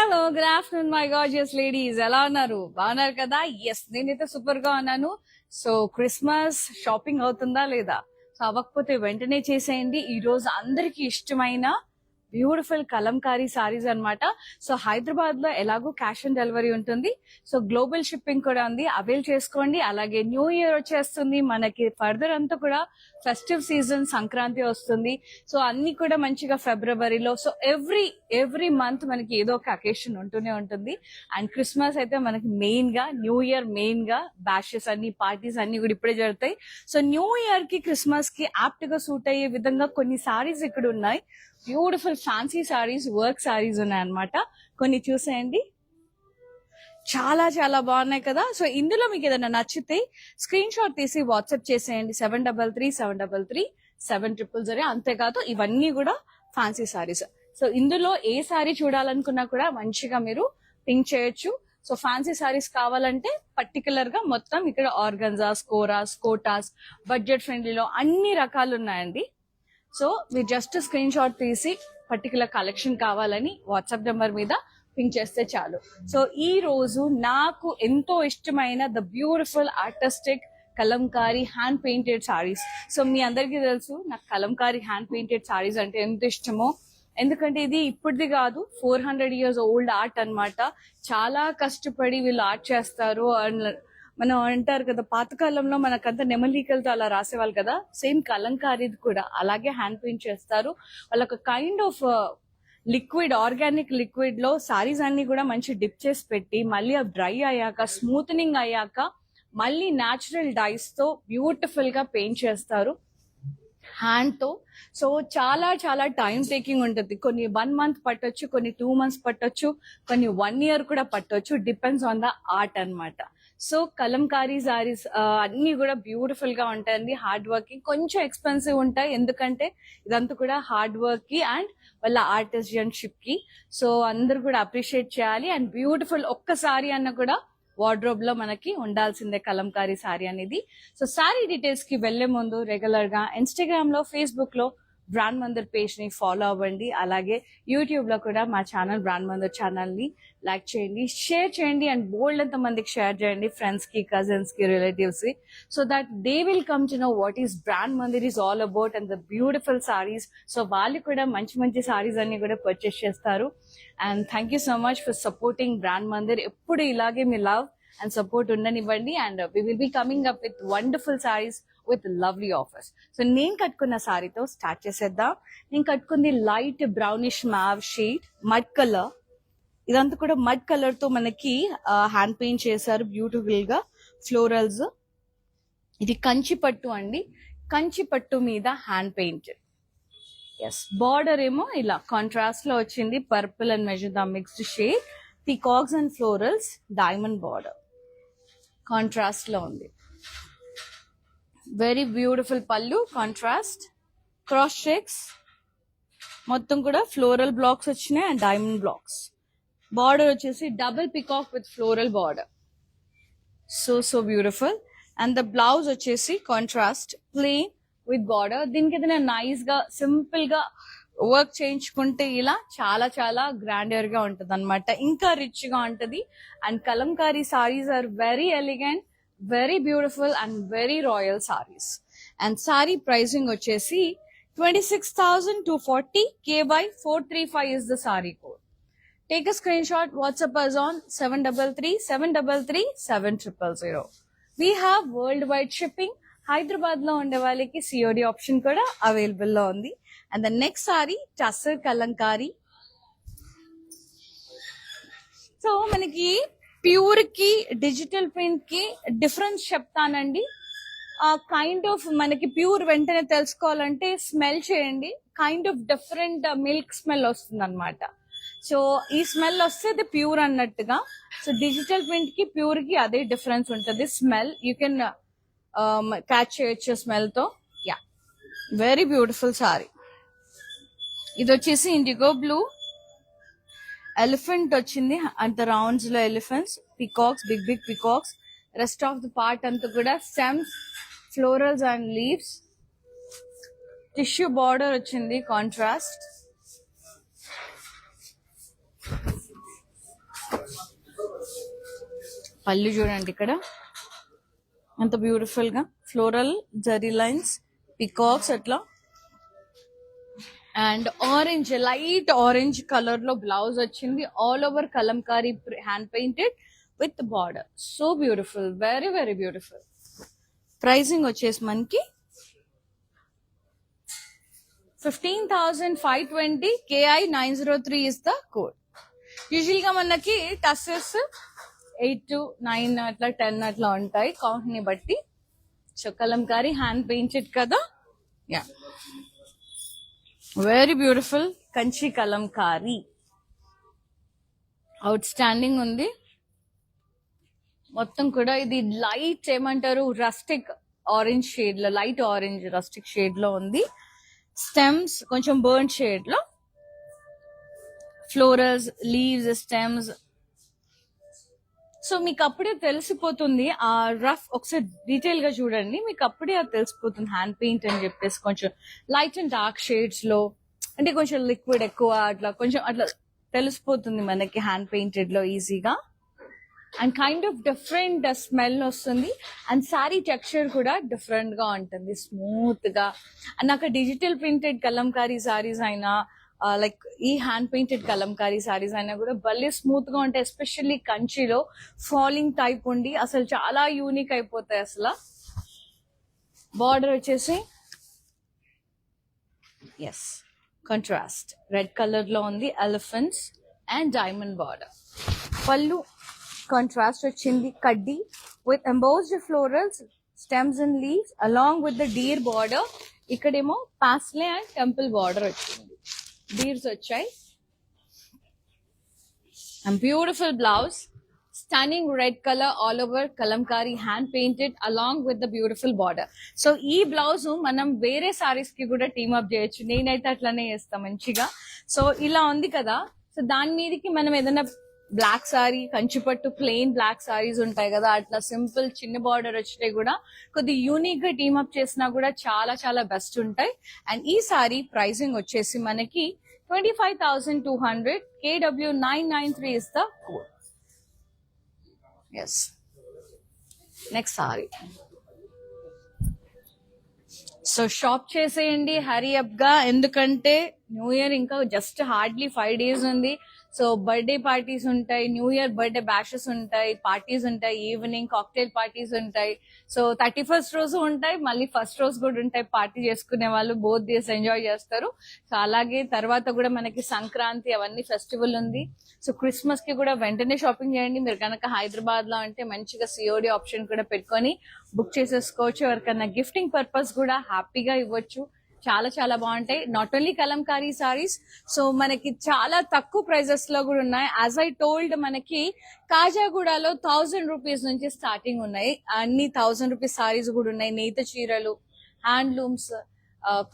Hello, good afternoon my gorgeous ladies. ఎలా ఉన్నారు? బాగున్నారు కదా? ఎస్, నేనైతే సూపర్ గా ఉన్నాను. సో క్రిస్మస్ షాపింగ్ అవుతుందా లేదా? సో అవ్వకపోతే వెంటనే చేసేయండి. ఈ రోజు అందరికి ఇష్టమైన బ్యూటిఫుల్ కలంకారీ సారీస్ అన్నమాట. సో హైదరాబాద్ లో ఎలాగో క్యాష్ ఆన్ డెలివరీ ఉంటుంది. సో గ్లోబల్ షిప్పింగ్ కూడా ఉంది, అవైల్ చేసుకోండి. అలాగే న్యూ ఇయర్ వచ్చేస్తుంది మనకి. ఫర్దర్ అంతా కూడా ఫెస్టివ్ సీజన్, సంక్రాంతి వస్తుంది. సో అన్ని కూడా మంచిగా ఫిబ్రవరిలో. సో ఎవ్రీ మంత్ మనకి ఏదో ఒక అకేషన్ ఉంటూనే ఉంటుంది. అండ్ క్రిస్మస్ అయితే మనకి మెయిన్ గా, న్యూ ఇయర్ మెయిన్ గా బ్యాషెస్ అన్ని, పార్టీస్ అన్ని కూడా ఇప్పుడే జరుగుతాయి. సో న్యూ ఇయర్ కి, క్రిస్మస్ కి యాప్ట్ గా సూట్ అయ్యే విధంగా కొన్ని సారీస్ ఇక్కడ ఉన్నాయి. Beautiful fancy saris, work saris ఉన్నాయన్నమాట. కొన్ని చూసేయండి, చాలా చాలా బాగున్నాయి కదా. సో ఇందులో మీకు ఏదైనా నచ్చితే స్క్రీన్ షాట్ తీసి వాట్సాప్ చేసేయండి 7333737000. అంతేకాదు ఇవన్నీ కూడా ఫ్యాన్సీ సారీస్. సో ఇందులో ఏ సారీ చూడాలనుకున్నా కూడా మంచిగా మీరు పింక్ చేయొచ్చు. సో ఫ్యాన్సీ సారీస్ కావాలంటే పర్టికులర్ గా మొత్తం ఇక్కడ ఆర్గన్జాస్, కోరాస్, కోటాస్, బడ్జెట్ ఫ్రెండ్లీలో అన్ని రకాలు ఉన్నాయండి. సో మీరు జస్ట్ స్క్రీన్ షాట్ తీసి పర్టికులర్ కలెక్షన్ కావాలని వాట్సాప్ నెంబర్ మీద పింక్ చేస్తే చాలు. సో ఈ రోజు నాకు ఎంతో ఇష్టమైన the beautiful artistic kalamkari hand painted saris. So మీ అందరికీ తెలుసు నాకు కలంకారీ హ్యాండ్ పెయింటెడ్ సారీస్ అంటే ఎంత ఇష్టమో. ఎందుకంటే ఇది ఇప్పటిది కాదు, 400 years ఓల్డ్ ఆర్ట్ అన్నమాట. చాలా కష్టపడి వీళ్ళు ఆర్ట్ చేస్తారు. మనం అంటారు కదా, పాతకాలంలో మనకంతా నెమలికలతో అలా రాసేవాళ్ళు కదా, సేమ్ కలంకారీది కూడా అలాగే హ్యాండ్ పెయింట్ చేస్తారు. వాళ్ళొక kind of liquid, organic liquid లో సారీస్ అన్ని కూడా మంచి డిప్ చేసి పెట్టి, మళ్ళీ అవి డ్రై అయ్యాక, స్మూత్నింగ్ అయ్యాక మళ్ళీ న్యాచురల్ డైస్ తో బ్యూటిఫుల్ గా పెయింట్ చేస్తారు హ్యాండ్ తో. సో చాలా చాలా టైం టేకింగ్ ఉంటుంది. కొన్ని 1 month పట్టొచ్చు, కొన్ని 2 months పట్టొచ్చు, కొన్ని 1 year కూడా పట్టొచ్చు. డిపెండ్స్ ఆన్ ద ఆర్ట్ అన్నమాట. సో కలంకారీ సారీస్ అన్ని కూడా బ్యూటిఫుల్ గా ఉంటాయండి. హార్డ్ వర్కింగ్, కొంచెం ఎక్స్పెన్సివ్ ఉంటాయి ఎందుకంటే ఇదంతా కూడా హార్డ్ వర్క్ కి అండ్ వాళ్ళ ఆర్టిజన్షిప్ కి. సో అందరు కూడా అప్రిషియేట్ చేయాలి. అండ్ బ్యూటిఫుల్ ఒక్కసారి అన్న కూడా వార్డ్రోబ్ లో మనకి ఉండాల్సిందే కలంకారీ సారీ అనేది. సో సారీ డీటెయిల్స్ కి వెళ్లే ముందు రెగ్యులర్ గా ఇన్స్టాగ్రామ్ లో, ఫేస్బుక్ లో బ్రాండ్ మందిర్ పేజ్ ని ఫాలో అవ్వండి. అలాగే యూట్యూబ్ లో కూడా మా ఛానల్ బ్రాండ్ మందిర్ ఛానల్ ని లైక్ చేయండి, షేర్ చేయండి అండ్ బోల్డ్ అంత మందికి షేర్ చేయండి, ఫ్రెండ్స్ కి, కజిన్స్ కి, రిలేటివ్స్ కి. So that they will come to know what is brand Mandir is all about and the beautiful saris. So వాళ్ళు కూడా మంచి మంచి సారీస్ అన్ని కూడా పర్చేస్ చేస్తారు. And thank you so much for supporting brand Mandir. ఎప్పుడు ఇలాగే మీ లవ్ అండ్ సపోర్ట్ ఉండనివ్వండి. And we will be coming up with wonderful saris with lovely offers. So నేను కట్టుకున్న సారీతో స్టార్ట్ చేసేద్దాం. నేను కట్టుకుంది లైట్ బ్రౌనిష్ మ్యావ్ షేడ్, మడ్ కలర్. ఇదంతా కూడా మడ్ కలర్ తో మనకి హ్యాండ్ పెయింట్ చేశారు బ్యూటిఫుల్ గా, ఫ్లోరల్స్. ఇది కంచి పట్టు అండి, కంచి పట్టు మీద హ్యాండ్ పెయింట్. ఎస్, బార్డర్ ఏమో ఇలా కాంట్రాస్ట్ లో వచ్చింది, purple and magenta mixed shade, peacocks and florals, diamond border contrast లో ఉంది. వెరీ బ్యూటిఫుల్ పళ్ళు, కాంట్రాస్ట్, క్రాస్ చెక్స్, మొత్తం కూడా ఫ్లోరల్ బ్లాక్స్ వచ్చినాయి అండ్ డైమండ్ బ్లాక్స్. బార్డర్ వచ్చేసి double peacock with floral border. So beautiful. And the blouse వచ్చేసి contrast plain with border. దీనికి ఏదైనా నైస్ గా సింపుల్ గా వర్క్ చేయించుకుంటే ఇలా చాలా చాలా గ్రాండర్ గా ఉంటది అనమాట, ఇంకా రిచ్ గా ఉంటది. And Kalamkari saris are very elegant, very beautiful and very royal saris. And sari pricing వచ్చేసి 26,240, KY435 is the saree code. Take a screenshot, WhatsApp us on 7333733000. We have worldwide shipping. Hyderabad లో ఉండే వాళ్ళకి COD ఆప్షన్ కూడా available లో ఉంది. And the next sorry tussar Kalamkari. So మనకి pure కి digital print కి డిఫరెన్స్ చెప్తానండి. కైండ్ ఆఫ్ మనకి ప్యూర్ వెంటనే తెలుసుకోవాలంటే స్మెల్ చేయండి, kind of different milk smell వస్తుంది అనమాట. సో ఈ స్మెల్ వస్తే అది ప్యూర్ అన్నట్టుగా. సో డిజిటల్ ప్రింట్ కి ప్యూర్ కి అదే డిఫరెన్స్ ఉంటుంది. స్మెల్ యూ కెన్ క్యాచ్ చేయొచ్చు స్మెల్ తో. Yeah, very beautiful sorry. ఇది వచ్చేసి ఇండిగో బ్లూ, ఎలిఫెంట్ వచ్చింది అంత రౌండ్స్ లో, elephants, peacocks, big big peacocks. Rest of the part అంతా కూడా stems, florals and leaves. Tissue border వచ్చింది కాంట్రాస్ట్. పళ్ళు చూడండి ఇక్కడ ఎంత బ్యూటిఫుల్ గా ఫ్లోరల్ జరీ లైన్స్ పికాక్స్ అట్లా. And orange light orange colour లో బ్లౌజ్ వచ్చింది. All over Kalamkari hand painted with border. So beautiful, very very beautiful. Pricing వచ్చేసి మనకి 15,520. KI 903 is the code. Usual గా మనకి టసెస్ 8 to 9 అట్లా 10 అట్లా ఉంటాయి కౌంట్ ని బట్టి. సో కలంకారీ హ్యాండ్ పెయింటెడ్ కదా. Yeah, very beautiful Kanchi Kalamkari. Out standing ఉంది మొత్తం కూడా. ఇది లైట్ ఏమంటారు రస్టిక్ ఆరెంజ్ షేడ్ లో, లైట్ ఆరెంజ్ రస్టిక్ షేడ్ లో ఉంది. స్టెమ్స్ కొంచెం బర్న్ షేడ్ లో, ఫ్లోరల్స్, లీవ్స్, స్టెమ్స్. సో మీకు అప్పుడే తెలిసిపోతుంది ఆ రఫ్. ఒకసారి డీటెయిల్ గా చూడండి, మీకు అప్పుడే అది తెలిసిపోతుంది హ్యాండ్ పెయింట్ అని చెప్పేసి. కొంచెం లైట్ అండ్ డార్క్ షేడ్స్ లో, అంటే కొంచెం లిక్విడ్ ఎక్కువ అట్లా కొంచెం అట్లా తెలిసిపోతుంది మనకి హ్యాండ్ పెయింటెడ్ లో ఈజీగా. And kind of different smell వస్తుంది. అండ్ శారీ టెక్స్చర్ కూడా డిఫరెంట్ గా ఉంటుంది, స్మూత్ గా. అండ్ నాకు డిజిటల్ ప్రింటెడ్ కలంకారీ సారీస్ అయినా లైక్ ఈ హ్యాండ్ పెయింటెడ్ కలంకారీ సారీస్ అయినా కూడా భలే స్మూత్ గా ఉంటాయి. ఎస్పెషల్లీ కంచిలో ఫాలింగ్ టైప్ ఉండి అసలు చాలా యూనిక్ అయిపోతాయి అసలు. బార్డర్ వచ్చేసి ఎస్ కాంట్రాస్ట్ రెడ్ కలర్ లో ఉంది, ఎలిఫెంట్స్ అండ్ డైమండ్ బార్డర్. పళ్ళు కాంట్రాస్ట్ వచ్చింది, కడ్డీ with embossed florals, stems and leaves along with the deer border. ఇక్కడేమో పాస్లే అండ్ టెంపుల్ బార్డర్ వచ్చింది, డీర్స్ వచ్చాయి. And beautiful blouse, stunning red colour all over Kalamkari hand painted along with the beautiful border. So ఈ blouse మనం వేరే సారీస్ కి కూడా team up చేయొచ్చు. నేనైతే అట్లానే చేస్తాను మంచిగా. సో ఇలా ఉంది కదా, సో దాని మీదకి మనం ఏదైనా బ్లాక్ సారీ, కంచిపట్టు ప్లెయిన్ బ్లాక్ సారీస్ ఉంటాయి కదా, అట్లా సింపుల్ చిన్న బార్డర్ వచ్చినాయి కూడా కొద్ది యూనిక్ గా టీమ్ అప్ చేసినా కూడా చాలా చాలా బెస్ట్ ఉంటాయి. అండ్ ఈ సారీ ప్రైసింగ్ వచ్చేసి మనకి 25,200. KW 993 is the code. Yes, next sari. So shop చేసేయండి హరీ అప్ గా, ఎందుకంటే న్యూ ఇయర్ ఇంకా జస్ట్ హార్డ్లీ 5 days ఉంది. సో బర్త్డే పార్టీస్ ఉంటాయి, న్యూ ఇయర్ బర్త్డే బ్యాషెస్ ఉంటాయి, పార్టీస్ ఉంటాయి, ఈవినింగ్ కాక్టైల్ పార్టీస్ ఉంటాయి. సో 31st రోజు ఉంటాయి, మళ్ళీ ఫస్ట్ రోజు కూడా ఉంటాయి. పార్టీ చేసుకునే వాళ్ళు బోత్ డేస్ ఎంజాయ్ చేస్తారు. సో అలాగే తర్వాత కూడా మనకి సంక్రాంతి అవన్నీ ఫెస్టివల్ ఉంది. సో క్రిస్మస్ కి కూడా వెంటనే షాపింగ్ చేయండి. మీరు కనుక హైదరాబాద్ లో అంటే మంచిగా COD ఆప్షన్ కూడా పెట్టుకొని బుక్ చేసేసుకోవచ్చు. ఎవరికైనా గిఫ్టింగ్ పర్పస్ కూడా హ్యాపీగా ఇవ్వచ్చు. చాలా చాలా బాగుంటాయి. Not only Kalamkari saris, so మనకి చాలా తక్కువ ప్రైజెస్ లో కూడా ఉన్నాయి. యాజ్ ఐ టోల్డ్, మనకి కాజాగూడలో 1000 రూపీస్ నుంచి స్టార్టింగ్ ఉన్నాయి. అన్ని 1000 రూపీస్ సారీస్ కూడా ఉన్నాయి. నేత చీరలు, హ్యాండ్లూమ్స్,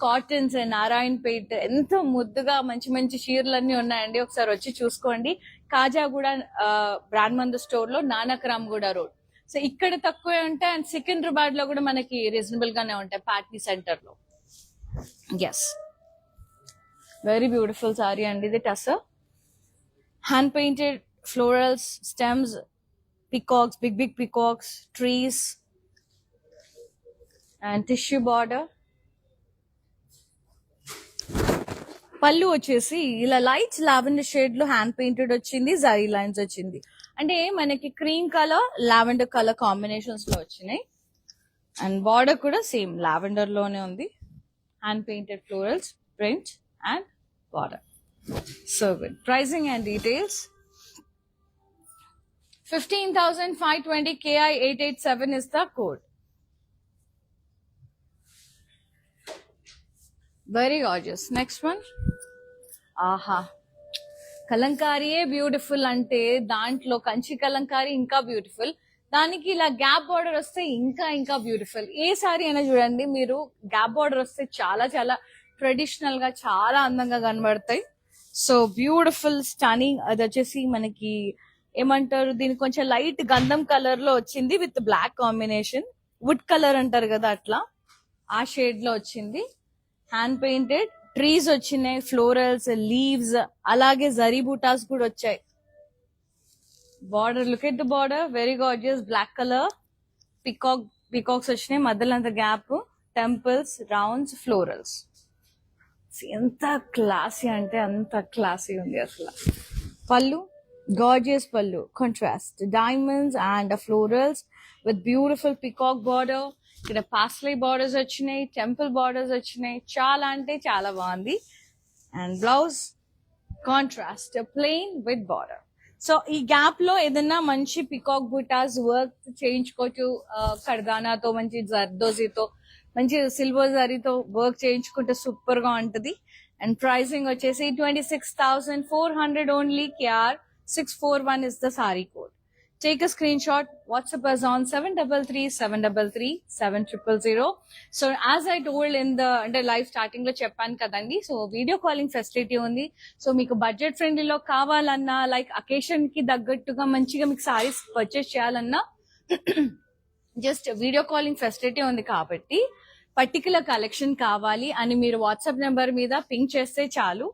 కాటన్స్, నారాయణపేట్ ఎంతో ముద్దుగా మంచి మంచి చీరలన్నీ ఉన్నాయండి. ఒకసారి వచ్చి చూసుకోండి. కాజాగూడ బ్రాండ్ మందు స్టోర్ లో, నానక్రామ్ గూడ రోడ్. సో ఇక్కడ తక్కువే ఉంటాయి. అండ్ సికింద్రాబాద్ లో కూడా మనకి రీజనబుల్ గానే ఉంటాయి, పాట్నీ సెంటర్ లో. Yes, very beautiful saree and the tussar, hand painted florals, stems, peacocks, big peacocks, trees and tissue border. పళ్ళు వచ్చేసి ఇలా లైట్ లావెండర్ షేడ్ లో హ్యాండ్ పెయింటెడ్ వచ్చింది, జరీ లైన్స్ వచ్చింది. అంటే మనకి cream colour, lavender colour combinations లో వచ్చినాయి. అండ్ బార్డర్ కూడా సేమ్ లావెండర్ లోనే ఉంది. Hand painted florals, print and border. So good. Pricing and details. 15,520. KI 887 is the code. Very gorgeous. Next one. Aha. కలంకారీయే బ్యూటిఫుల్ అంటే దాంట్లో కంచి కలంకారీ ఇంకా బ్యూటిఫుల్. దానికి ఇలా గ్యాప్ బార్డర్ వస్తే ఇంకా ఇంకా బ్యూటిఫుల్. ఏ సారీ అయినా చూడండి, మీరు గ్యాప్ బార్డర్ వస్తే చాలా చాలా ట్రెడిషనల్ గా చాలా అందంగా కనబడతాయి. So beautiful stunning. అది వచ్చేసి మనకి ఏమంటారు, దీనికి కొంచెం లైట్ గంధం కలర్ లో వచ్చింది with black combination. Wood colour అంటారు కదా, అట్లా ఆ షేడ్ లో వచ్చింది. హ్యాండ్ పెయింటెడ్ ట్రీస్ వచ్చినాయి, ఫ్లోరల్స్, లీవ్స్, అలాగే జరీ బూటాస్ కూడా వచ్చాయి. Border, look at the border, very gorgeous, black color. Peacocks వచ్చినాయి, మధ్యలో అంత గ్యాప్, టెంపుల్స్, రౌండ్స్, ఫ్లోరల్స్. ఎంత క్లాసీ అంటే అంత క్లాసీ ఉంది అసలు. పళ్ళు, gorgeous pallu, contrast, diamonds and florals with beautiful peacock border. ఇక్కడ పాస్లీ బార్డర్స్ వచ్చినాయి, టెంపుల్ బార్డర్స్ వచ్చినాయి, చాలా అంటే చాలా బాగుంది. And blouse contrast plain with border. So ఈ గ్యాప్ లో ఏదైనా మంచి పికాక్ బుటాస్ వర్క్ చేయించుకోవచ్చు, కర్దానాతో, మంచి జర్దోజీతో, మంచి సిల్వర్ జరీతో వర్క్ చేయించుకుంటే సూపర్ గా ఉంటది. అండ్ ప్రైసింగ్ వచ్చేసి 26,400 only. KR 641 is the saree code. Take a screenshot, WhatsApp us on 733-733-7000. So as I told in the live starting lo cheppan kadandi, so video calling facility undi. So meeku budget friendly lo kavalana, like occasion ki daggattuga manchiga meeku sarees purchase cheyalanna just video calling facility undi kabatti particular collection కావాలి అని మీరు WhatsApp number మీద ping చేస్తే చాలు.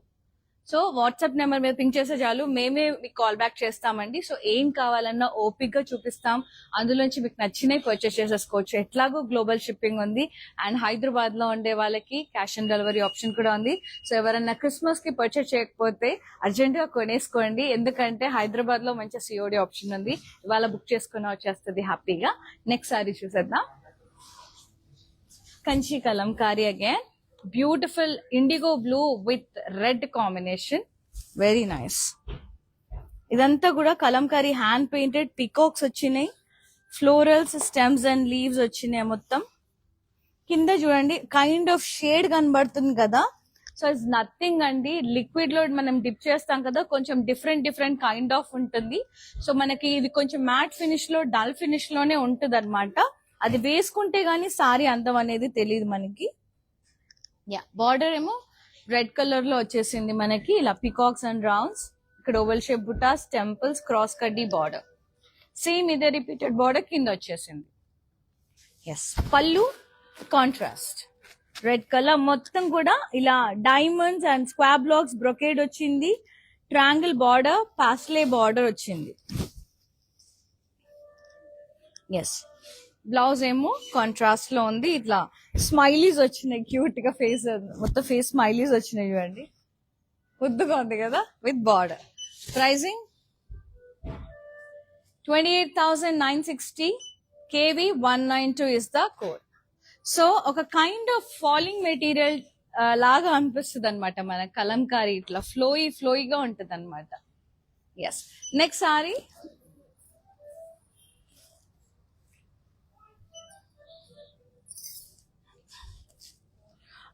So WhatsApp number మీద ping చేస్తే చాలు, మేమే మీకు కాల్ బ్యాక్ చేస్తామండి. సో ఏం కావాలన్నా ఓపిక్ గా చూపిస్తాం, అందులోంచి మీకు నచ్చినవి పర్చేస్ చేసేసుకోవచ్చు. ఎట్లాగో గ్లోబల్ షిప్పింగ్ ఉంది అండ్ హైదరాబాద్ లో ఉండే వాళ్ళకి క్యాష్ ఆన్ డెలివరీ ఆప్షన్ కూడా ఉంది. సో ఎవరైనా క్రిస్మస్ కి పర్చేస్ చేయకపోతే అర్జెంట్ గా కొనేసుకోండి, ఎందుకంటే హైదరాబాద్ లో మంచి COD ఆప్షన్ ఉంది. ఇవాళ బుక్ చేసుకున్న వచ్చేస్తుంది హ్యాపీగా. నెక్స్ట్ సారీ చూసేద్దాం. Kanchi Kalamkari again, beautiful IndiGo blue with red combination, very nice. ఇదంతా కూడా కలంకారీ హ్యాండ్ పెయింటెడ్, పికాక్స్ వచ్చినాయి, ఫ్లోరల్స్, స్టెమ్స్ అండ్ లీవ్స్ వచ్చినాయి మొత్తం. కింద చూడండి కైండ్ ఆఫ్ షేడ్ కనబడుతుంది కదా, సో ఇట్స్ నథింగ్ అండి. లిక్విడ్ లో మనం డిప్ చేస్తాం కదా, కొంచెం డిఫరెంట్ కైండ్ ఆఫ్ ఉంటుంది. సో మనకి ఇది కొంచెం మ్యాట్ ఫినిష్ లో, డల్ ఫినిష్ లోనే ఉంటుంది అనమాట. అది వేసుకుంటే గానీ సారీ అందం అనేది తెలియదు మనకి. యా, బార్డర్ ఏమో రెడ్ కలర్ లో వచ్చేసింది మనకి, ఇలా పికాక్స్ అండ్ రౌండ్స్, ఇక్కడ ఓవల్ షేప్ బుటాస్, టెంపుల్స్, క్రాస్ కడ్డీ బార్డర్, సేమ్ ఇదే రిపీటెడ్ బార్డర్ కింద వచ్చేసింది. ఎస్, పళ్ళు కాంట్రాస్ట్ రెడ్ కలర్, మొత్తం కూడా ఇలా diamonds and square blocks brocade వచ్చింది, ట్రయాంగిల్ బార్డర్, పాస్లే బార్డర్ వచ్చింది. ఎస్, బ్లౌజ్ ఏమో కాంట్రాస్ట్ లో ఉంది, ఇట్లా స్మైలీస్ వచ్చినాయి, క్యూట్ గా ఫేస్, మొత్తం ఫేస్ స్మైలీస్ వచ్చినాయి చూడండి, ముద్దుగా ఉంది కదా with border. Pricing 28,960, KV 192 is the code. So ఒక కైండ్ ఆఫ్ ఫాలింగ్ మెటీరియల్ లాగా అనిపిస్తుంది అనమాట మన కలంకారీ, ఇట్లా ఫ్లోయిగా ఉంటది అనమాట. ఎస్, నెక్స్ట్ సారీ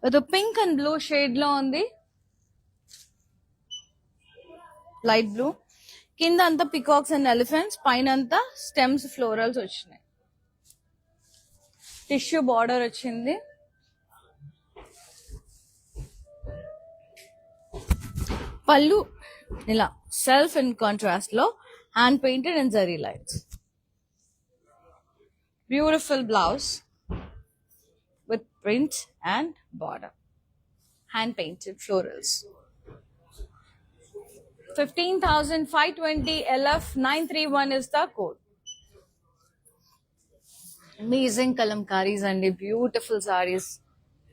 ఇది పింక్ అండ్ బ్లూ షేడ్ లో ఉంది, లైట్ బ్లూ. కింద అంతా పికాక్స్ అండ్ ఎలిఫెంట్స్, పైన అంతా స్టెమ్స్, ఫ్లోరల్స్ వచ్చినాయి, టిష్యూ బార్డర్ వచ్చింది. పళ్ళు ఇలా సెల్ఫ్ ఇన్ కాంట్రాస్ట్ లో hand painted and zari lines. Beautiful blouse with print and border, hand painted florals. 15,520, LF 931 is the code. Amazing kalamkaris and beautiful sarees,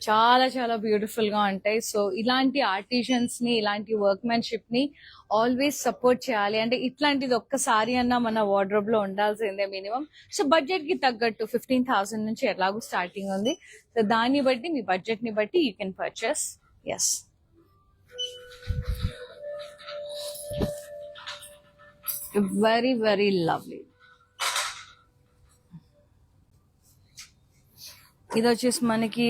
చాలా చాలా beautiful గా ఉంటాయి. సో ఇలాంటి ఆర్టిజన్స్ ని, ఇలాంటి వర్క్మెన్షిప్ ని ఆల్వేస్ సపోర్ట్ చేయాలి. అంటే ఇట్లాంటిది ఒక్కసారి అన్నా మన వార్డ్రోబ్ లో ఉండాల్సిందే మినిమం. సో బడ్జెట్ కి తగ్గట్టు 15,000 నుంచి ఎలాగో స్టార్టింగ్ ఉంది. సో దాన్ని బట్టి, మీ బడ్జెట్ ని బట్టి you can purchase. Yes, very very lovely. ఇది వచ్చేసి మనకి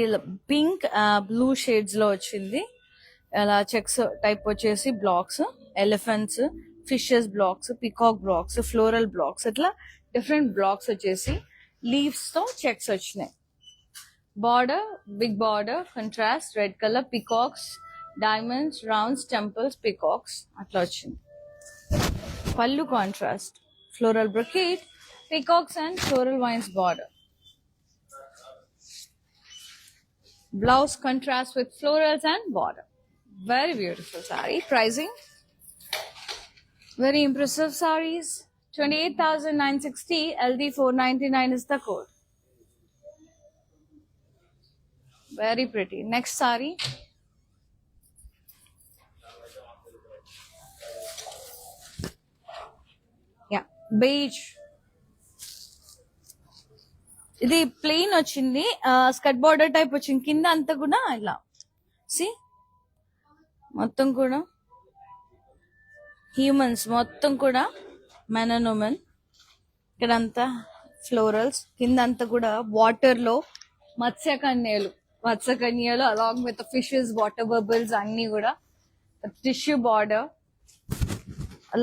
పింక్ బ్లూ షేడ్స్ లో వచ్చింది, అలా చెక్స్ టైప్ వచ్చేసి blocks, elephants, fishes blocks, peacock blocks, floral blocks, ఇట్లా డిఫరెంట్ బ్లాక్స్ వచ్చేసి లీవ్స్ తో చెక్స్ వచ్చినాయి. Border big border, contrast red colour, peacocks, diamonds, rounds, temples, peacocks అట్లా వచ్చింది. పళ్ళు contrast, floral brocade, peacocks and floral vines border. Blouse contrast with florals and border. Very beautiful saree. Pricing, very impressive sarees. 28,960. LD 499 is the code. Very pretty. Next saree. Yeah, beige. ఇది plain వచ్చింది, skirt border type వచ్చింది. కింద అంతా కూడా ఇలా C మొత్తం కూడా humans, మొత్తం కూడా మెన్ అండ్ ఉమెన్. ఇక్కడ అంతా ఫ్లోరల్స్, కింద అంతా కూడా వాటర్ లో మత్స్యకన్యలు along with fishes, water bubbles అన్ని కూడా. Tissue border,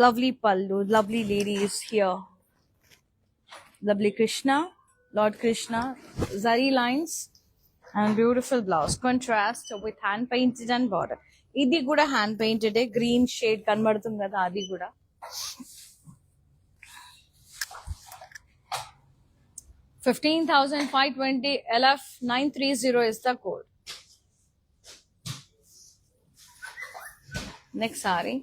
lovely pallu, lovely ladies here, lovely Krishna, Lord Krishna, zari lines and beautiful blouse. Contrast with hand painted and border. Idi kuda hand painted, green shade kanbaduthundi kada adi kuda. $15,520. LF 930 is the code. Next saree.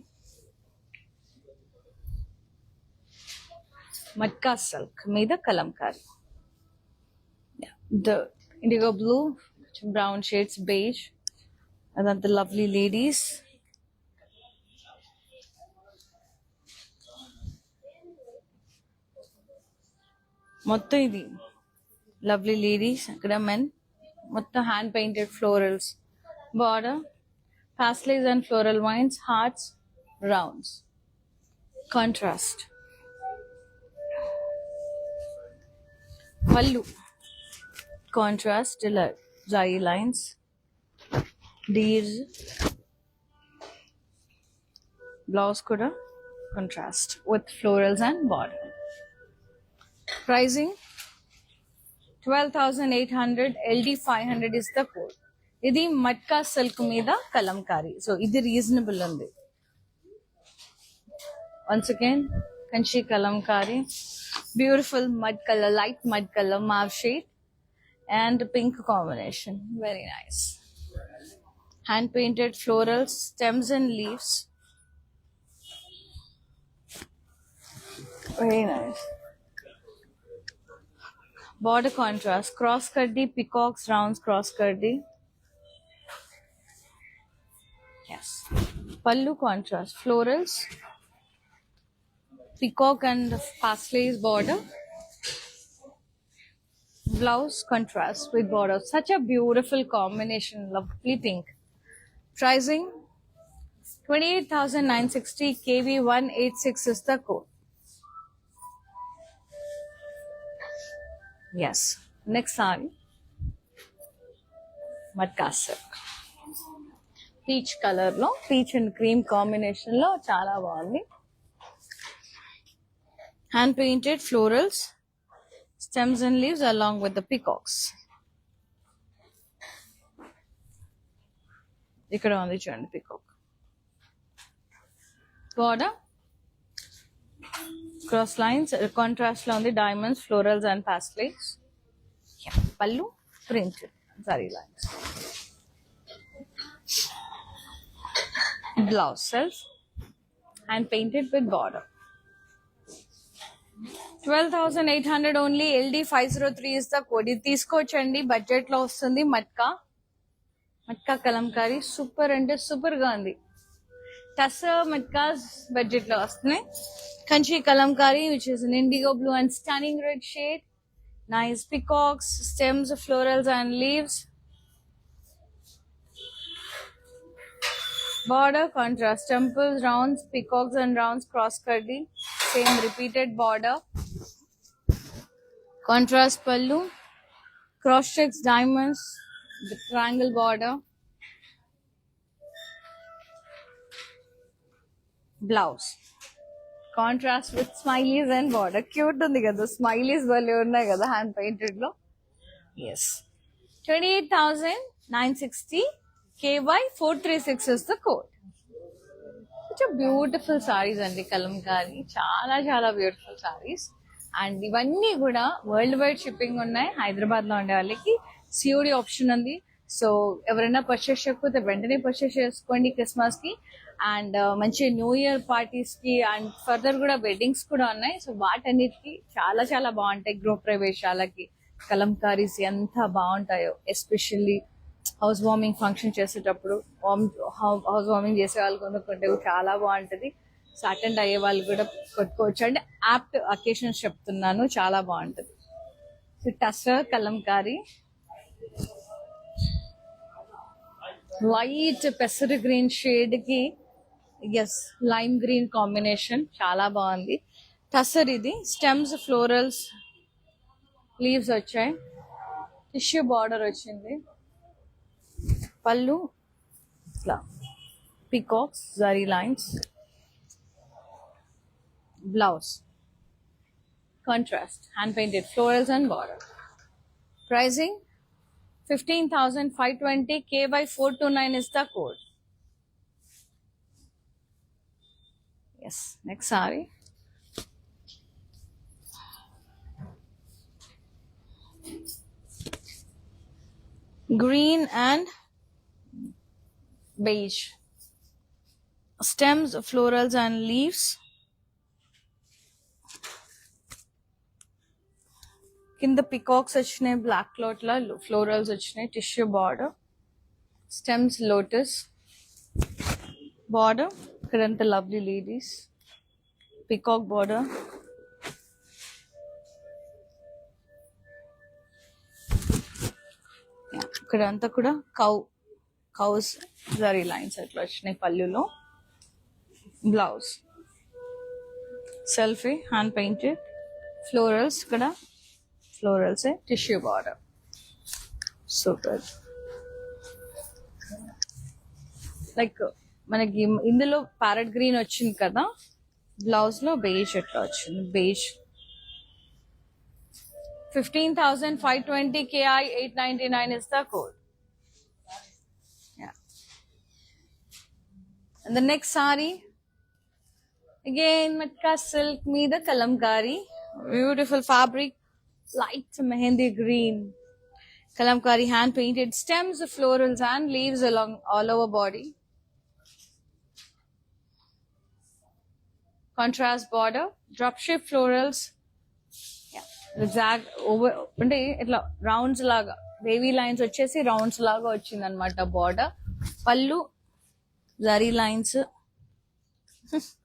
Matka silk మీద Kalamkari. The indigo blue, brown shades, beige, and then the lovely ladies. మొత్తం ఇది lovely ladies, అక్కడ men, మొత్తం hand painted florals, border, pastels and floral vines, hearts, rounds. Contrast. Pallu. Contrast, zari lines, deers. Blouse kuda contrast with florals and border. Pricing 12,800. LD 500 is the code. Idi matka silk meeda kalamkari. So idi reasonable undi. Once again, kanchi kalamkari. Beautiful mud color, light mud color, mauve shade and pink combination. Very nice. Hand painted florals, stems and leaves. Very nice. Border contrast, cross curdy, peacocks, rounds, cross curdy. Yes. Pallu contrast, florals, peacock and pastels border. Blouse contrast with border. Such a beautiful combination, lovely pink. Pricing 28,960. KV 186 is the code. Yes. Next saree. Matka silk. Peach color lo, peach and cream combination lo chala bagundi. Hand painted florals, stems and leaves along with the peacocks. Ikkada undi chudandi peacock. Border, cross lines, contrast lo undi diamonds, florals and pastels. Yeah. Pallu printed zari lines. Blouse self, hand painted with border. 12,800 only. LD 503 is the code. ఇది తీసుకోవచ్చండి, budget లో వస్తుంది. Matka Kalamkari super అంటే super గా ఉంది. Tussar మట్కాస్ budget లో వస్తున్నాయి. Kanchi Kalamkari which is in IndiGo blue and stunning red shade. Nice peacocks, stems, florals and leaves. Border contrast, temples, rounds, peacocks and rounds, cross curdy. Same repeated border. Contrast pallu, cross checks, diamonds, the triangle border. Blouse. Contrast with smileys and border. Cute undi kada, smileys valle unnai kada hand painted lo. Yes. 28,960. KY 436 is the code. Such a beautiful sarees andi kalamkari. చాలా చాలా beautiful saris. And ఇవన్నీ కూడా world wide shipping ఉన్నాయి. హైదరాబాద్ లో ఉండే వాళ్ళకి COD option ఉంది. So ఎవరైనా పర్చేస్ చేయకపోతే వెంటనే పర్చేస్ చేసుకోండి క్రిస్మస్ కి. అండ్ మంచి న్యూ ఇయర్ పార్టీస్ కి అండ్ ఫర్దర్ కూడా వెడ్డింగ్స్ కూడా ఉన్నాయి. సో వాటన్నిటికి చాలా చాలా బాగుంటాయి. గృహ ప్రవేశాలకి కలంకారీస్ ఎంత బాగుంటాయో, ఎస్పెషల్లీ హౌస్ వార్మింగ్ ఫంక్షన్ చేసేటప్పుడు హౌస్ వార్మింగ్ చేసే వాళ్ళు కొనుక్కుంటే చాలా బాగుంటది. సో అటెండ్ అయ్యే వాళ్ళు కూడా కొట్టుకోవచ్చు. అంటే యాప్ట్ అకేషన్స్ చెప్తున్నాను, చాలా బాగుంటది. సో టస్సర్ కలంకారీ లైట్ పెసర్ గ్రీన్ షేడ్ కి ఎస్ లైమ్ గ్రీన్ కాంబినేషన్ చాలా బాగుంది. టస్సర్ ఇది స్టెమ్స్ ఫ్లోరల్స్ లీవ్స్ వచ్చాయి. టిష్యూ బార్డర్ వచ్చింది. పళ్ళు ఇట్లా peacocks zari lines. Blouse contrast hand painted florals and border. Pricing 15,520. K by 429 is the code. Yes, next saree. Green and beige stems, florals and leaves. కింద peacocks వచ్చినాయి, black cloth లా florals వచ్చినాయి. Tissue border, stems lotus border. ఇక్కడంతా lovely ladies, peacock border. ఇక్కడంతా కూడా cows zari lines అట్లా వచ్చినాయి పళ్ళులో. Blouse selfie hand painted florals. ఇక్కడ florals tissue border. Super. Like మనకి ఇందులో ప్యారెట్ గ్రీన్ వచ్చింది కదా, బ్లౌజ్ లో బేజ్ ఎట్లా వచ్చింది. Beige 15,520. KI 899 is the code. Yeah. And the next saree again matka silk meeda kalamkari, beautiful fabric, light mehendi green kalamkari hand painted stems, florals and leaves along all over body. Contrast border, drop shape florals. Yeah, exact over అంటే ఇట్లా rounds లాగా wavy lines వచ్చేసి rounds లాగా వచ్చింది అనమాట border. పళ్ళు zari lines.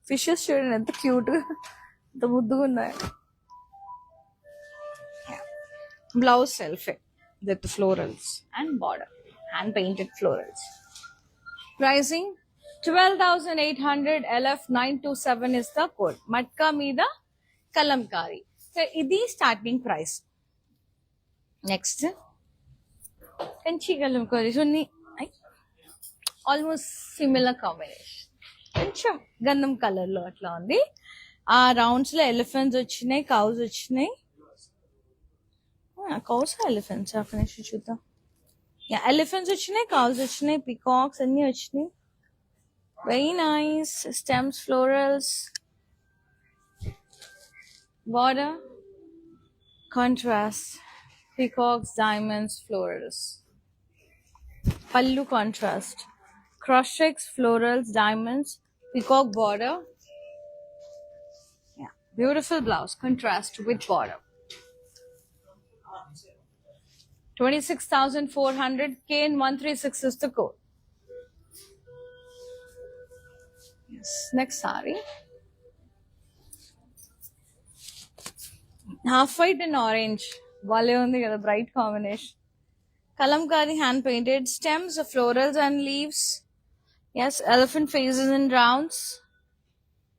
Fishes చూడండి ఎంత క్యూట్, ఎంత ముద్దుగా ఉన్నాయి. Blouse self with florals and border, hand painted florals. Pricing 12,800. LF 927 is the code. Matka meeda kalamkari. So idi starting price. Next kanchi kalamkari. So almost similar combination. కొంచెం గంధం colour లో అట్లా ఉంది. ఆ రౌండ్స్ లో ఎలిఫెంట్స్ వచ్చినాయి, cows వచ్చినాయి. Cows elephants అక్కడ నుంచి చూద్దాం. ఎలిఫెంట్స్ వచ్చినాయి, కౌస్ వచ్చినాయి, పికాక్స్ అన్ని వచ్చినాయి. Very nice. Stems florals, border contrast, peacocks, diamonds, florals. Pallu contrast, cross checks, florals, diamonds, peacock border. Yeah, beautiful blouse, contrast with border. 26,400. KN 136 is the code. Yes, next saree. Half white and orange. Vale undi kada, bright combination. Kalamkari hand painted stems, florals and leaves. Yes, elephant faces and rounds.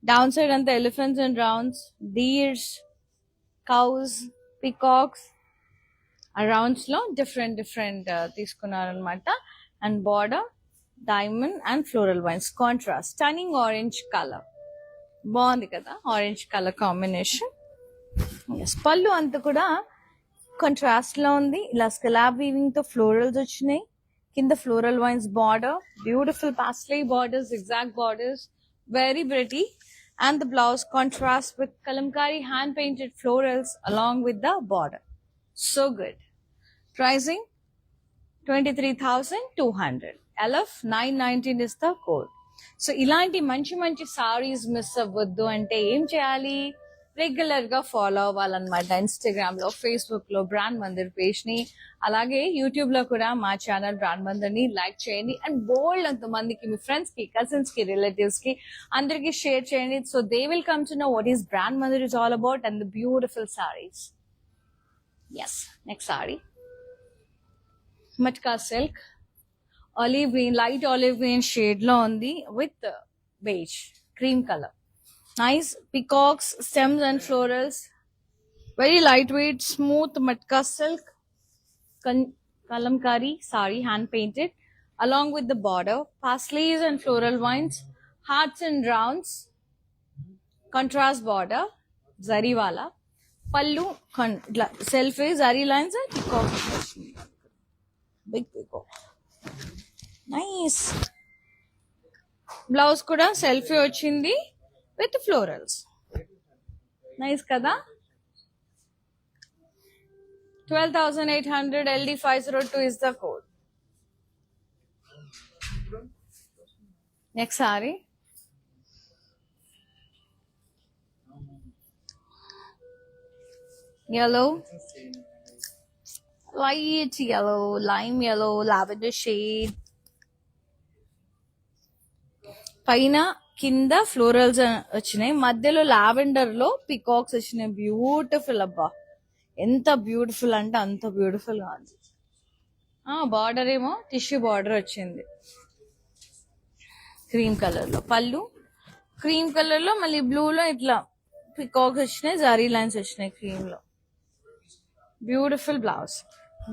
Downside and the elephants and rounds. Deers, cows, peacocks. Rounds lo different తీసుకున్నారన్నమాట. And border diamond and floral vines. Contrast, stunning orange color. బాగుంది కదా orange colour combination. Yes, పళ్ళు అంతా కూడా contrast లో ఉంది. ఇలా స్కలాబ్ weaving తో florals వచ్చినాయి. కింద floral vines border, beautiful paisley borders, exact borders, very pretty. And the blouse contrast with kalamkari hand painted florals along with the border. So good. Pricing 23,200. LF 919 is the code. So ఇలాంటి మంచి మంచి saris miss అవ్వద్దు అంటే ఏం చేయాలి? Regular గా follow అవ్వాలన్నమాట. Instagram లో, ఫేస్బుక్ లో బ్రాండ్ మందిర్ పేజ్ ని, అలాగే యూట్యూబ్ లో కూడా మా ఛానల్ బ్రాండ్ మందిర్ ని లైక్ చేయండి. అండ్ బోల్డ్ అంత మందికి, మీ ఫ్రెండ్స్ కి, కజిన్స్ కి, రిలేటివ్స్ కి అందరికి షేర్ చేయండి. So they will come to know what is brand Mandir is all about and the beautiful saris. Yes, next sari matka silk, olive green, light olive green shade లో ఉంది with beige cream colour. Nice peacocks, stems and florals. Very light weight, smooth matka silk kalamkari sari, hand painted along with the border, paisleys and floral vines, hearts and rounds, contrast border, zari wala pallu, self zari lines and peacock, big peacock. Nice. Blouse kuda selfie ochindi with florals. Nice kada. 12,800. LD502 is the code. Next saree. Yellow, light yellow, lime yellow, lavender shade. పైన కింద florals వచ్చినాయి, మధ్యలో lavender లో peacocks వచ్చినాయి. Beautiful అబ్బా, ఎంత beautiful అంటే అంత బ్యూటిఫుల్ గా ఉంది. బార్డర్ ఏమో టిష్యూ బార్డర్ వచ్చింది క్రీమ్ కలర్ లో. పళ్ళు క్రీమ్ కలర్ లో, మళ్ళీ బ్లూ లో ఇట్లా పికాక్స్ వచ్చినాయి, జరీ లైన్స్ వచ్చినాయి క్రీమ్ లో. బ్యూటిఫుల్ బ్లౌజ్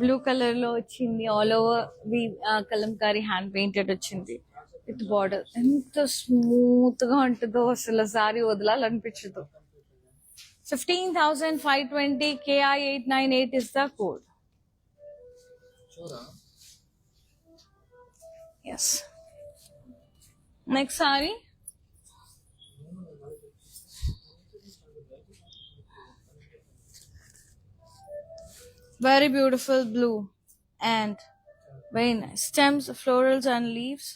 బ్లూ కలర్ లో వచ్చింది. All over Kalamkari hand painted వచ్చింది విత్ బార్డర్. ఎంత స్మూత్ గా ఉంటుందో అసలు sorry వదలాలనిపించదు. 15,520. KI898 is the code. Yes. Next saree. Very beautiful blue and very nice. Stems, florals and leaves.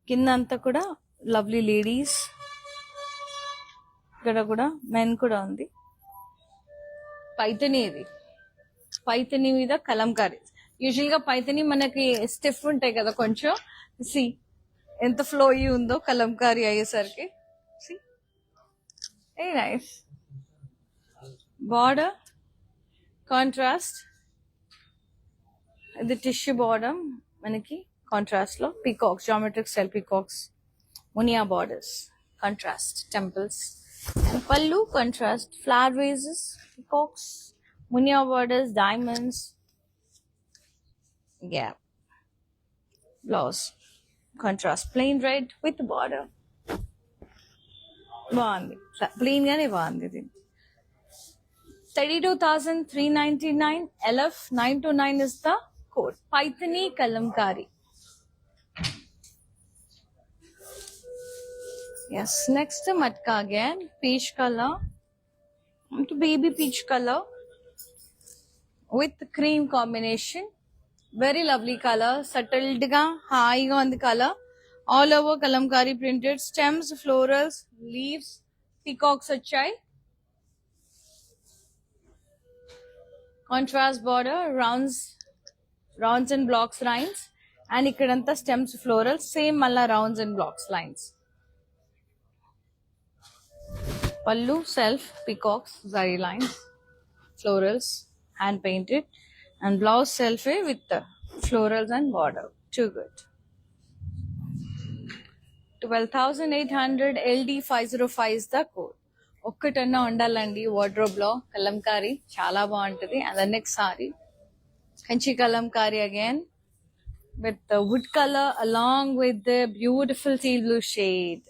కిందంతా కూడా లవ్లీ లేడీస్, ఇక్కడ కూడా మెన్ కూడా ఉంది. పైతని, ఇది పైతని మీద కలంకారీ. యూజువల్ గా పైతని మనకి స్టిఫ్ ఉంటాయి కదా కొంచెం. సి ఎంత ఫ్లోయి ఉందో కలంకారీ అయ్యేసరికి. See very nice. Border contrast, ఇది టిష్యూ బార్డర్ మనకి కాంట్రాస్ట్ లో. పీకాక్స్, జామెట్రిక్ స్టైల్ పీకాక్స్, మునియా borders, contrast temples. And pallu contrast, flower vases, peacocks, munia borders, diamonds. Yeah. Blouse contrast, plain red with the border. బాగుంది, plain గానే బాగుంది ఇది. 32,399. LF929 is the code. Paithani Kalamkari. Yes, next matka again, peach color, baby peach color with cream combination. Very lovely color, settled ga, high ga on the color. All over kalamkari printed, stems, florals, leaves, peacocks achai. Contrast border, rounds and blocks lines, and ikkadanta stems, florals, same malla rounds and blocks lines. Pallu self, peacocks, zari lines, florals, hand painted, and blouse self with the florals and border. Too good. 12,800. LD505 is the code. ఒక్కటన్నా ఉండాలండి wardrobe లో కలంకారీ, చాలా బాగుంటది. And next sorry Kanchi Kalamkari again with the wood color along with the beautiful teal blue shade,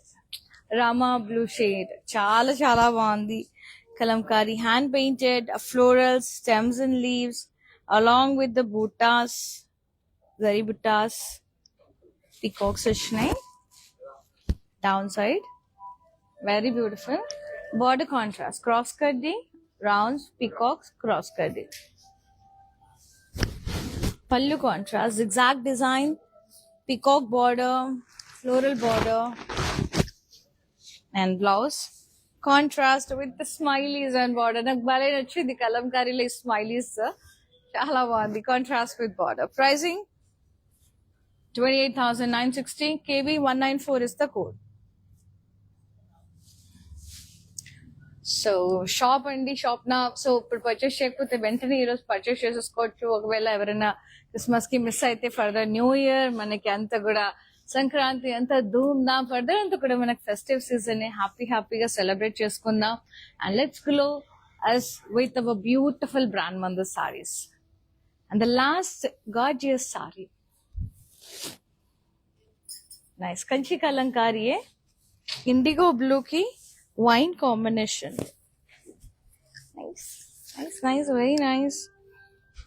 Rama blue shade. Chala chala బాగుంది. Kalamkari hand painted, florals, stems and leaves along with the buttas, zari buttas, peacocks వచ్చినాయి downside. Very beautiful. Border contrast, cross cutting, rounds, peacocks, cross cutting. Pallu contrast, zigzag design, peacock border, floral border, and blouse. Contrast with the smileys and border. నాకు భలే నచ్చింది కలంకారీలో ఈ smileys చాలా బాగుంది. Contrast with border. Pricing 28,960. KB 194 is the code. So shop అండి, shop నా so ఇప్పుడు purchase చేయకపోతే వెంటనే ఈరోజు పర్చేస్ చేసేసుకోవచ్చు. ఒకవేళ ఎవరైనా క్రిస్మస్ కి మిస్ అయితే ఫర్దర్ న్యూ ఇయర్ మనకి అంతా కూడా సంక్రాంతి అంతా ధూమ్ ధామ్ ఫర్దర్ అంతా కూడా మనకి ఫెస్టివ్ సీజన్ హ్యాపీగా సెలబ్రేట్ చేసుకుందాం. And let's glow us with our beautiful brand Mandir saris. And the last gorgeous sari, nice Kanchi కలంకారీయే, ఇండిగో బ్లూ కి wine combination. Nice, very nice.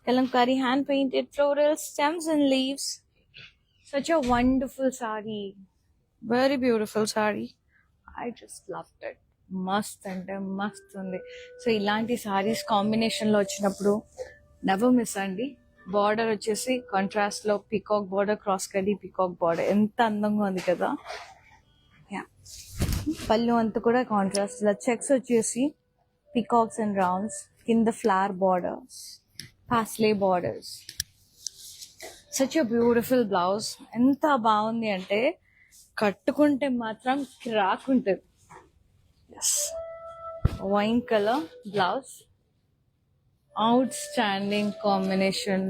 Kalamkari hand painted floral stems and leaves. Such a wonderful saree, very beautiful saree. I just loved it. మస్త్ అంటే మస్త్ ఉంది. So ఇలాంటి saris combination లో వచ్చినప్పుడు never miss అండి. బార్డర్ వచ్చేసి కాంట్రాస్ట్ లో peacock border, cross khadi peacock border, ఎంత అందంగా ఉంది కదా. పళ్ళు అంతా కూడా కాంట్రాస్ట్, ఇలా చెక్స్ వచ్చేసి పీకాక్స్ అండ్ రౌండ్స్, కింద flower borders, paisley borders. Such a beautiful blouse. ఎంత బాగుంది అంటే కట్టుకుంటే మాత్రం క్రాక్ ఉంటుంది. Wine colour blouse, outstanding combination.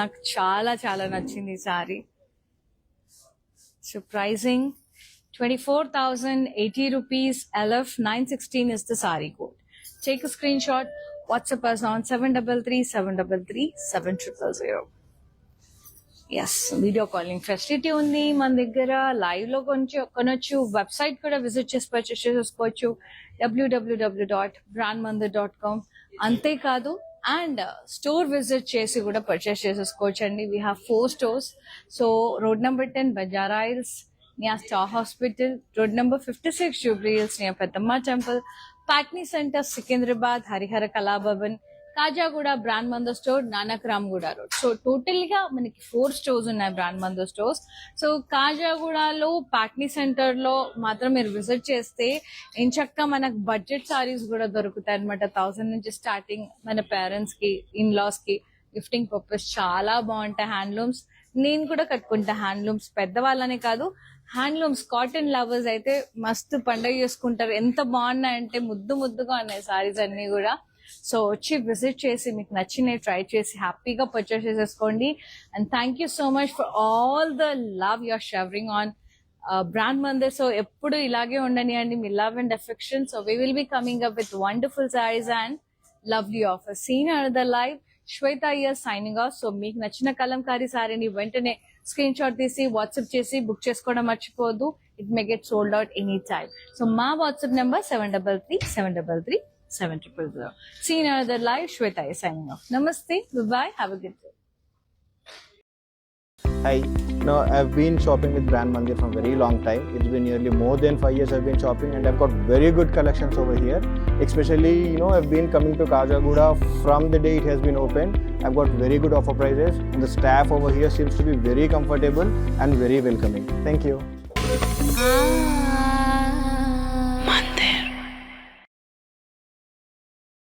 నాకు చాలా చాలా నచ్చింది ఈ sari. So pricing 24,080 rupees. LF 916 is the saree code. Take a screenshot, WhatsApp us on 733-733-7000. Yes, video calling facility ఉంది మన దగ్గర. లైవ్ లో కొనొచ్చు. వెబ్సైట్ కూడా విజిట్ చేసి పర్చేస్ చేసుకోవచ్చు, www.brandmandir.com. అంతేకాదు అండ్ స్టోర్ విజిట్ చేసి కూడా పర్చేస్ చేసేసుకోవచ్చు అండి. We have 4 stores. So road number 10 Banjara hills near Star Hospital, road number 56 Jubilee Hills near Peddamma Temple, Patni Center Secunderabad, Harihara Kala Bhavan, Kajaguda Brand Mandar Store, Nanak Ramguda Road. So total ga manaki 4 stores unnai Brand Mandar stores. So Kajaguda lo Patni Center lo matram meer visit cheste enchakka manaku budget sarees kuda dorukutayi annamata. 1000 nunchi starting mana parents ki, in-laws ki gifting purpose చాలా బాగుంటాయి. Handlooms నేను కూడా కట్టుకుంటా. Handlooms పెద్దవాళ్ళనే కాదు, handlooms cotton lovers అయితే మస్తు పండుగ చేసుకుంటారు. ఎంత బాగున్నాయంటే ముద్దుగా ఉన్నాయి సారీస్ అన్ని కూడా. సో వచ్చి విజిట్ చేసి మీకు నచ్చినవి ట్రై చేసి హ్యాపీగా పర్చేస్ చేసేసుకోండి. And thank you so much for all the love you are showering on brand Mandir. So ఎప్పుడు ఇలాగే ఉండనియండి మీ love and affection. So we will be coming up with wonderful saris and lovely offers. Seen another live, Shweta here signing off. So మీకు నచ్చిన కలంకారీ సారీని వెంటనే screen shot తీసి WhatsApp చేసి బుక్ చేసుకోవడం మర్చిపోవద్దు. It may get sold out any time. So మా WhatsApp number 733-733-7000. See you in another live. Shweta is signing off. Namaste. Bye-bye. Have a good day. Hi. Now, I've been shopping with Brand Mandir from a very long time. It's been nearly more than 5 years I've been shopping, and I've got very good collections over here. Especially, I've been coming to Kajaguda from the day it has been opened. I've got very good offer prices, and the staff over here seems to be very comfortable and very welcoming. Thank you.